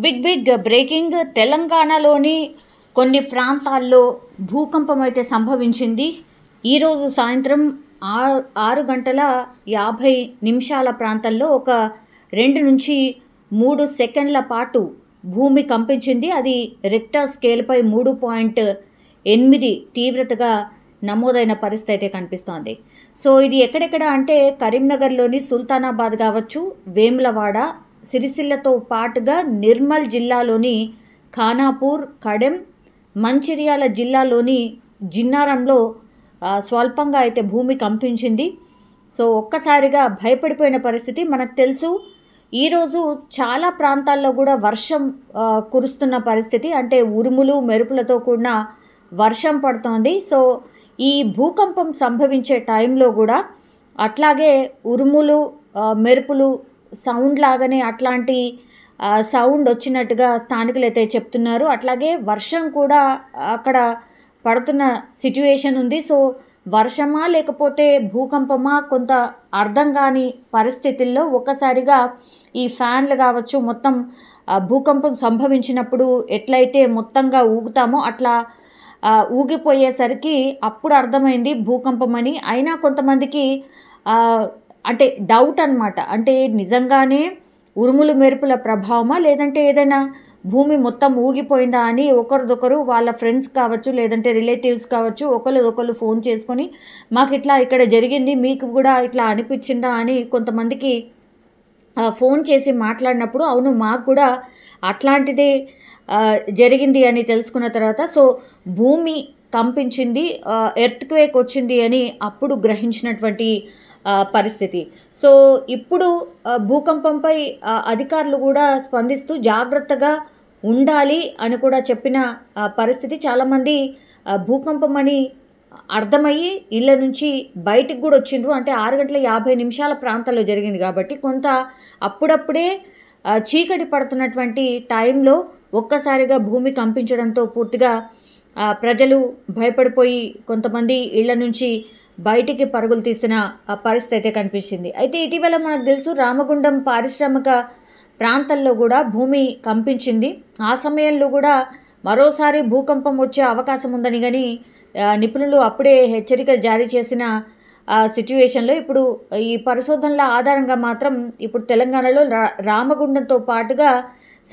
Big breaking. తెలంగాణలోని కొన్ని ప్రాంతాల్లో భూకంపం అయితే సంభవించింది. ఈరోజు సాయంత్రం 6 గంటల 50 నిమిషాల ప్రాంతంలో ఒక 2 నుంచి 3 సెకండ్ల పాటు భూమి కంపించింది. అది రిక్టర్ స్కేల్పై 3.8 తీవ్రతగా నమోదైన పరిస్థితి అయితే కనిపిస్తోంది. సో ఇది ఎక్కడెక్కడ అంటే కరీంనగర్లోని సుల్తానాబాద్ కావచ్చు, వేములవాడ, సిరిసిల్లతో పాటుగా నిర్మల్ జిల్లాలోని ఖానాపూర్, కడెం, మంచిర్యాల జిల్లాలోని జిన్నారంలో స్వల్పంగా అయితే భూమి కంపించింది. సో ఒక్కసారిగా భయపడిపోయిన పరిస్థితి. మనకు తెలుసు ఈరోజు చాలా ప్రాంతాల్లో కూడా వర్షం కురుస్తున్న పరిస్థితి, అంటే ఉరుములు మెరుపులతో కూడిన వర్షం పడుతోంది. సో ఈ భూకంపం సంభవించే టైంలో కూడా అట్లాగే ఉరుములు మెరుపులు సౌండ్ లాగానే అట్లాంటి సౌండ్ వచ్చినట్టుగా స్థానికులు అయితే చెప్తున్నారు. అట్లాగే వర్షం కూడా అక్కడ పడుతున్న సిట్యుయేషన్ ఉంది. సో వర్షమా లేకపోతే భూకంపమా కొంత అర్థం కాని పరిస్థితుల్లో ఒక్కసారిగా ఈ ఫ్యాన్లు కావచ్చు, మొత్తం భూకంపం సంభవించినప్పుడు ఎట్లయితే మొత్తంగా ఊగుతామో అట్లా ఊగిపోయేసరికి అప్పుడు అర్థమైంది భూకంపం అని. అయినా కొంతమందికి అంటే డౌట్ అన్నమాట, అంటే నిజంగానే ఉరుములు మెరుపుల ప్రభావమా లేదంటే ఏదైనా భూమి మొత్తం ఊగిపోయిందా అని ఒకరిదొకరు వాళ్ళ ఫ్రెండ్స్ కావచ్చు లేదంటే రిలేటివ్స్ కావచ్చు ఒకరు ఫోన్ చేసుకొని మాకు ఇట్లా ఇక్కడ జరిగింది, మీకు కూడా ఇట్లా అనిపించిందా అని కొంతమందికి ఫోన్ చేసి మాట్లాడినప్పుడు అవును మాకు కూడా అట్లాంటిదే జరిగింది అని తెలుసుకున్న తర్వాత సో భూమి కంపించింది, ఎర్త్క్వేక్ వచ్చింది అని అప్పుడు గ్రహించినటువంటి పరిస్థితి. సో ఇప్పుడు భూకంపంపై అధికారులు కూడా స్పందిస్తూ జాగ్రత్తగా ఉండాలి అని కూడా చెప్పిన పరిస్థితి. చాలామంది భూకంపం అని అర్థమయ్యి ఇళ్ళ నుంచి బయటికి కూడా వచ్చిండ్రు. అంటే 6 గంటల 50 నిమిషాల ప్రాంతాల్లో జరిగింది కాబట్టి కొంత అప్పుడప్పుడే చీకటి పడుతున్నటువంటి టైంలో ఒక్కసారిగా భూమి కంపించడంతో పూర్తిగా ప్రజలు భయపడిపోయి కొంతమంది ఇళ్ల నుంచి బయటికి పరుగులు తీసిన పరిస్థితి అయితే కనిపించింది. అయితే ఇటీవల మనకు తెలుసు రామగుండం పారిశ్రామిక ప్రాంతాల్లో కూడా భూమి కంపించింది. ఆ సమయంలో కూడా మరోసారి భూకంపం వచ్చే అవకాశం ఉందని కానీ నిపుణులు అప్పుడే హెచ్చరికలు జారీ చేసిన సిట్యుయేషన్లో ఇప్పుడు ఈ పరిశోధనల ఆధారంగా మాత్రం ఇప్పుడు తెలంగాణలో రామగుండంతో పాటుగా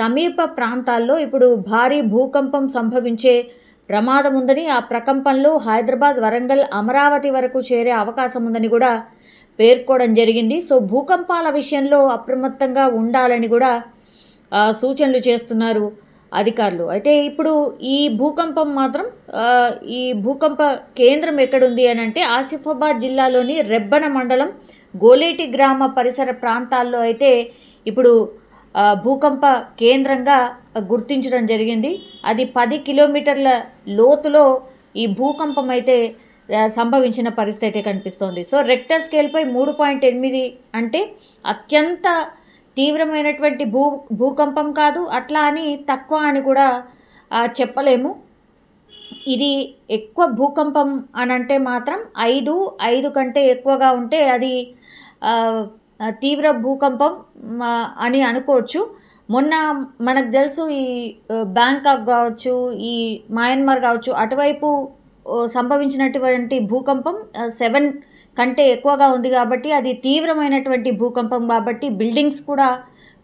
సమీప ప్రాంతాల్లో ఇప్పుడు భారీ భూకంపం సంభవించే ప్రమాదం ఉందని, ఆ ప్రకంపనలో హైదరాబాద్, వరంగల్, అమరావతి వరకు చేరే అవకాశం ఉందని కూడా పేర్కోవడం జరిగింది. సో భూకంపాల విషయంలో అప్రమత్తంగా ఉండాలని కూడా సూచనలు చేస్తున్నారు అధికారులు. అయితే ఇప్పుడు ఈ భూకంపం మాత్రం ఈ భూకంప కేంద్రం ఎక్కడుంది అని అంటే ఆసిఫాబాద్ జిల్లాలోని రెబ్బన మండలం గోలేటి గ్రామ పరిసర ప్రాంతాల్లో అయితే ఇప్పుడు భూకంప కేంద్రంగా గుర్తించడం జరిగింది. అది 10 కిలోమీటర్ల లోతులో ఈ భూకంపం అయితే సంభవించిన పరిస్థితి అయితే కనిపిస్తోంది. సో రిక్టర్ స్కేల్పై 3.8 అంటే అత్యంత తీవ్రమైనటువంటి భూకంపం కాదు, అట్లా అని తక్కువ అని కూడా చెప్పలేము. ఇది ఎక్కువ భూకంపం అని అంటే మాత్రం 5 కంటే ఎక్కువగా ఉంటే అది తీవ్ర భూకంపం అని అనుకోవచ్చు. మొన్న మనకు తెలుసు ఈ బ్యాంకాక్ కావచ్చు, ఈ మయన్మార్ కావచ్చు, అటువైపు సంభవించినటువంటి భూకంపం 7 కంటే ఎక్కువగా ఉంది కాబట్టి అది తీవ్రమైనటువంటి భూకంపం కాబట్టి బిల్డింగ్స్ కూడా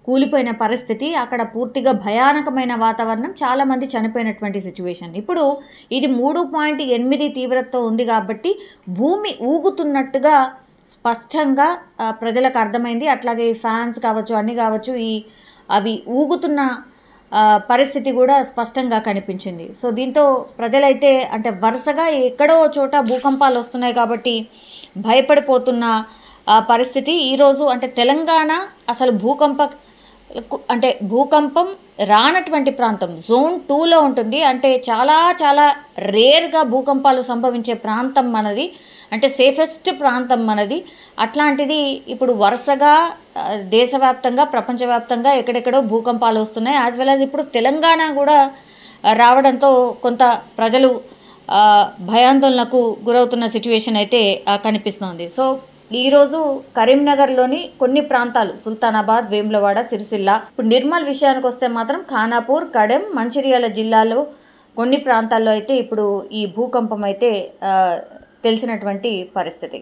కూలిపోయిన పరిస్థితి, అక్కడ పూర్తిగా భయానకమైన వాతావరణం, చాలామంది చనిపోయినటువంటి సిచ్యువేషన్. ఇప్పుడు ఇది 3.8 తీవ్రతతో ఉంది కాబట్టి భూమి ఊగుతున్నట్టుగా స్పష్టంగా ప్రజలకు అర్థమైంది. అట్లాగే ఫ్యాన్స్ కావచ్చు అన్నీ కావచ్చు అవి ఊగుతున్న పరిస్థితి కూడా స్పష్టంగా కనిపించింది. సో దీంతో ప్రజలైతే అంటే వరుసగా ఎక్కడో చోట భూకంపాలు వస్తున్నాయి కాబట్టి భయపడిపోతున్న పరిస్థితి. ఈరోజు అంటే తెలంగాణ అసలు భూకంపం రానటువంటి ప్రాంతం జోన్ 2లో ఉంటుంది. అంటే చాలా చాలా రేర్గా భూకంపాలు సంభవించే ప్రాంతం మనది, అంటే సేఫెస్ట్ ప్రాంతం మనది. అట్లాంటిది ఇప్పుడు వరుసగా దేశవ్యాప్తంగా ప్రపంచవ్యాప్తంగా ఎక్కడెక్కడో భూకంపాలు వస్తున్నాయి. యాజ్ వెల్ యాజ్ ఇప్పుడు తెలంగాణ కూడా రావడంతో కొంత ప్రజలు భయాందోళనకు గురవుతున్న సిచ్యువేషన్ అయితే కనిపిస్తోంది. సో ఈరోజు కరీంనగర్లోని కొన్ని ప్రాంతాలు సుల్తానాబాద్, వేములవాడ, సిరిసిల్ల, ఇప్పుడు నిర్మల్ విషయానికి వస్తే మాత్రం ఖానాపూర్, కడెం, మంచిర్యాల జిల్లాలో కొన్ని ప్రాంతాల్లో అయితే ఇప్పుడు ఈ భూకంపం అయితే తెలిసినటువంటి పరిస్థితి.